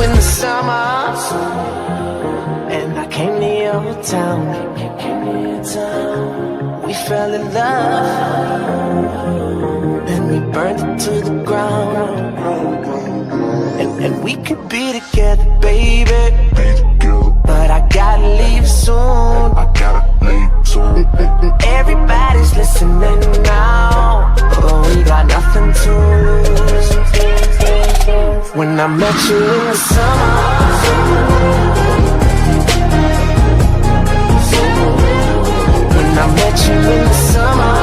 in the summer, and I came to your town. We fell in love, then we burned it to the ground. And we could be together, baby, but I gotta leave soon. Everybody's listening now, but we got nothing to lose. When I met you in the summer, when I met you in the summer,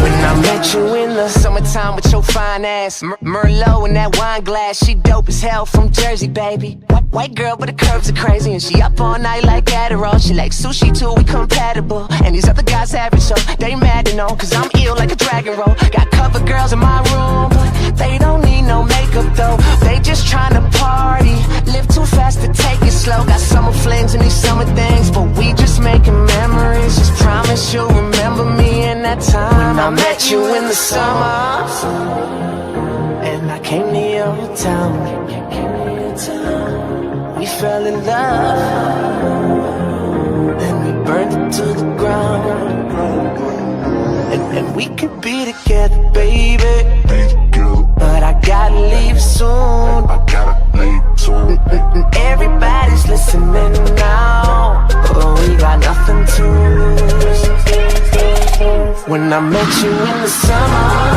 when I met you in the summertime with your fine ass, Merlot in that wine glass. She dope as hell from Jersey, baby. White girl, but the curves are crazy, and she up all night like Adderall. She like sushi too, we compatible. And these other guys average, so they mad to know, cause I'm ill like a dragon roll. Got cover girls in my room, but they don't need no makeup though. They just tryna party, live too fast to take it slow. Got summer flings and these summer things, but we just making memories. Just promise you'll remember me in that time when I met you in the summer, and I came to your town. We fell in love, then we burned it to the ground. And we could be together, baby, but I gotta leave soon. Everybody's listening now, but we got nothing to lose. When I met you in the summer,